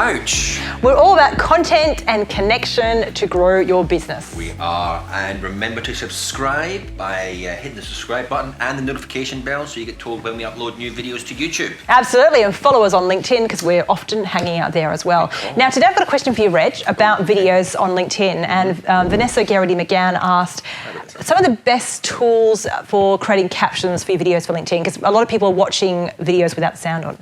about? We're all about content and connection to grow your business. We are, and remember to subscribe by hitting the subscribe button and the notification bell so you get told when we upload new videos to YouTube. Absolutely, and follow us on LinkedIn because we're often hanging out there as well. Now, today I've got a question for you, Reg, about videos on LinkedIn, and Vanessa Garrity McGann asked some of the best tools for creating captions for your videos for LinkedIn, because a lot of people are watching videos without sound on.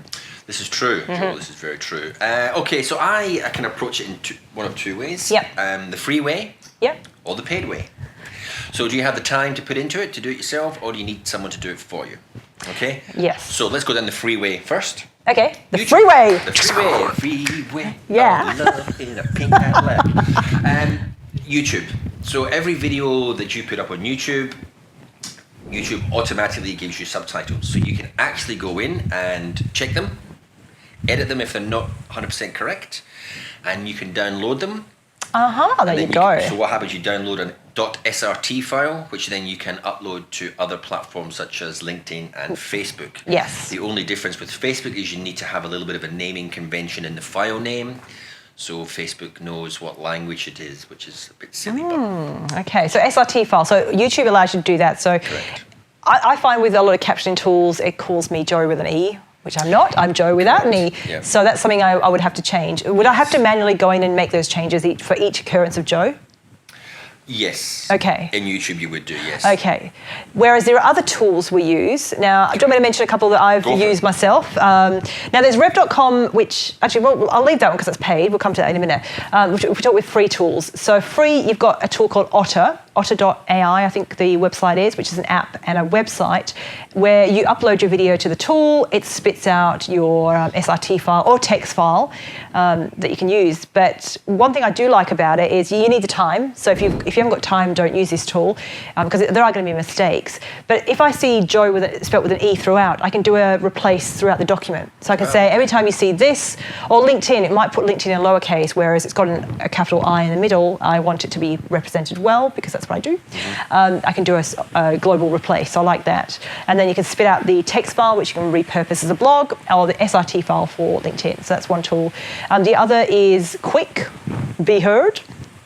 This is true, Joel, this is very true. Okay, so I can approach it in one of two ways. Yep. The free way or the paid way. So do you have the time to put into it, to do it yourself, or do you need someone to do it for you? Okay? Yes. So let's go down the free way first. Okay, the YouTube. freeway. The freeway. Freeway. Yeah. Oh, love in a pink Cadillac. YouTube. So every video that you put up on YouTube automatically gives you subtitles. So you can actually go in and check them, edit them if they're not 100% correct, and you can download them. There you go. So what happens, you download an .srt file, which then you can upload to other platforms such as LinkedIn and Facebook. Yes. The only difference with Facebook is you need to have a little bit of a naming convention in the file name, so Facebook knows what language it is, which is a bit silly. Okay, so SRT file. So YouTube allows you to do that. So Correct. I find with a lot of captioning tools, it calls me Joe with an E, which I'm not. I'm Joe without an E. Yeah. So that's something I would have to change. Would I have to manually go in and make those changes for each occurrence of Joe? Yes. Okay. In YouTube you would do, yes. Okay. Whereas there are other tools we use. Now, do you want me to mention a couple that I've used myself? Now, there's rev.com, which, actually, well, I'll leave that one because it's paid. We'll come to that in a minute. We talk with free tools. So free, you've got a tool called Otter, otter.ai, I think the website is, which is an app and a website where you upload your video to the tool. It spits out your SRT file or text file that you can use. But one thing I do like about it is you need the time. So if you haven't got time, don't use this tool because there are going to be mistakes. But if I see Joe spelt with an E throughout, I can do a replace throughout the document. So I can say every time you see this, or LinkedIn, it might put LinkedIn in lowercase, whereas it's got a capital I in the middle. I want it to be represented well because that's what I do. I can do a global replace. I like that. And then you can spit out the text file, which you can repurpose as a blog, or the SRT file for LinkedIn. So that's one tool. The other is Quick, Be Heard.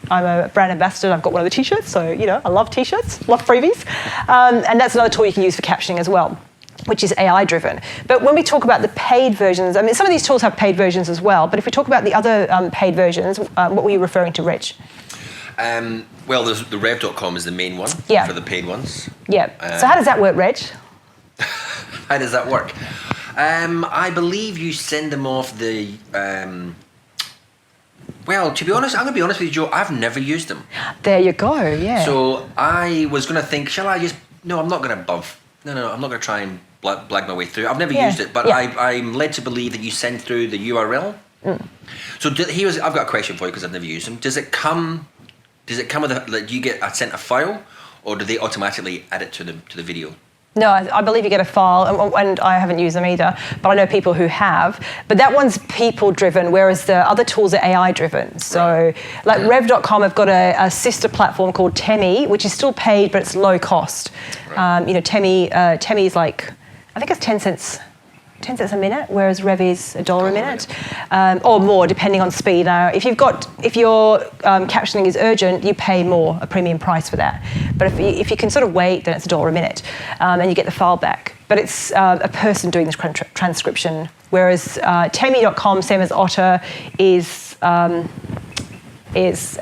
I'm a brand ambassador. I've got one of the t-shirts, so I love t-shirts, love freebies, and that's another tool you can use for captioning as well, which is AI driven. But when we talk about the paid versions, I mean, some of these tools have paid versions as well. But if we talk about the other paid versions, what were you referring to, Rich? Well, the rev.com is the main one for the paid ones. Yeah. So how does that work, Reg? How does that work? I believe you send them off the. Well, to be honest, I'm going to be honest with you, Joe, I've never used them. There you go, yeah. So I was going to think, shall I just... No, I'm not going to No, I'm not going to try and blag my way through. I've never used it, but I'm led to believe that you send through the URL. So I've got a question for you because I've never used them. Does it come with do you get sent a file, or do they automatically add it to the video? No, I believe you get a file, and I haven't used them either, but I know people who have. But that one's people-driven, whereas the other tools are AI-driven. So, like Rev.com have got a sister platform called Temi, which is still paid, but it's low cost. Right. Temi is like, I think it's 10 cents a minute, whereas Rev is $1 a minute, or more depending on speed. Now, if your captioning is urgent, you pay more, a premium price for that. But if you can sort of wait, then it's $1 a minute, and you get the file back. But it's a person doing this transcription, whereas Temi.com, same as Otter, is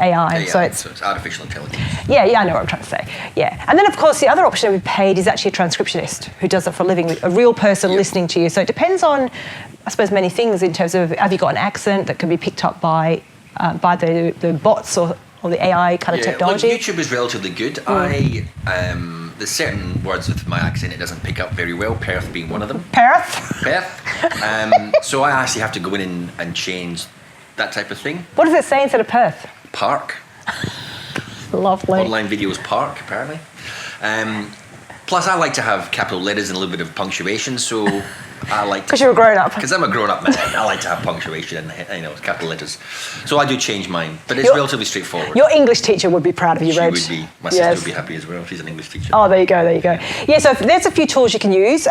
AI. So it's artificial intelligence. Yeah, I know what I'm trying to say. Yeah. And then, of course, the other option we've paid is actually a transcriptionist who does it for a living, a real person listening to you. So it depends on, I suppose, many things in terms of, have you got an accent that can be picked up by the bots or the AI kind of technology? Look, YouTube is relatively good. There's certain words with my accent it doesn't pick up very well, Perth being one of them. Perth? So I actually have to go in and change that type of thing. What does it say instead of Perth? Park. Lovely. Online videos park, apparently. Plus, I like to have capital letters and a little bit of punctuation, so I like to... Because you're a grown-up. Because I'm a grown-up man. I like to have punctuation and capital letters. So I do change mine, but it's relatively straightforward. Your English teacher would be proud of you, Reg. She would be. My sister would be happy as well. She's an English teacher. Oh, there you go. Yeah, so there's a few tools you can use.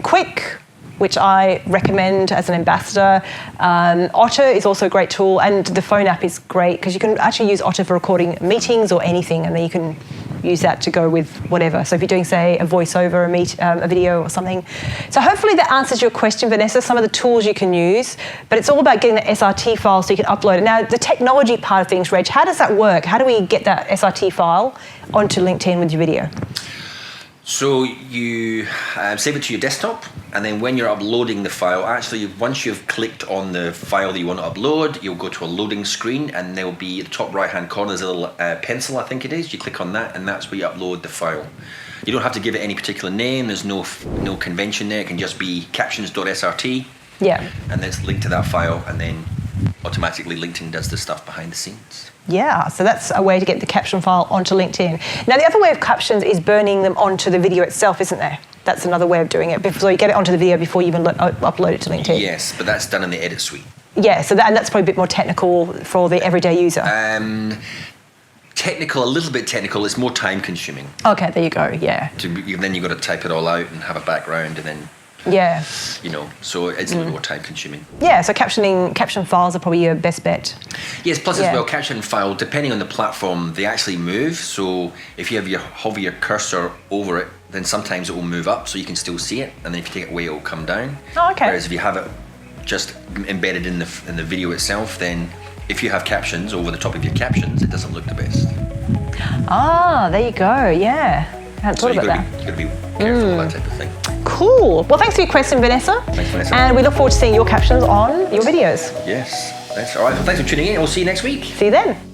Quick, which I recommend as an ambassador. Otter is also a great tool, and the phone app is great because you can actually use Otter for recording meetings or anything, and then you can use that to go with whatever. So if you're doing, say, a voiceover, a video or something. So hopefully that answers your question, Vanessa, some of the tools you can use, but it's all about getting the SRT file so you can upload it. Now, the technology part of things, Reg, how does that work? How do we get that SRT file onto LinkedIn with your video? So you save it to your desktop, and then when you're uploading the file, actually once you've clicked on the file that you want to upload, you'll go to a loading screen, and there'll be at the top right hand corner, there's a little pencil, I think it is. You click on that, and that's where you upload the file. You don't have to give it any particular name. There's no convention there. It can just be captions.srt. Yeah. And it's linked to that file, and then automatically LinkedIn does the stuff behind the scenes. Yeah, so that's a way to get the caption file onto LinkedIn. Now, the other way of captions is burning them onto the video itself, isn't there? That's another way of doing it. So you get it onto the video before you even upload it to LinkedIn. Yes, but that's done in the edit suite. Yeah, so and that's probably a bit more technical for the everyday user. Technical, a little bit technical. It's more time consuming. Okay, there you go, yeah. Then you've got to type it all out and have a background, and then... Yeah. So it's a little more time consuming. Yeah, so caption files are probably your best bet. Yes, plus as well, caption file, depending on the platform, they actually move. So if you hover your cursor over it, then sometimes it will move up so you can still see it, and then if you take it away, it will come down. Oh, okay. Whereas if you have it just embedded in the video itself, then if you have captions over the top of your captions, it doesn't look the best. Ah, there you go, yeah. I hadn't thought about that. You've got to be careful with that type of thing. Cool. Well, thanks for your question, Vanessa. Thanks, Vanessa. And we look forward to seeing your captions on your videos. Yes. Thanks. All right. Well, thanks for tuning in. We'll see you next week. See you then.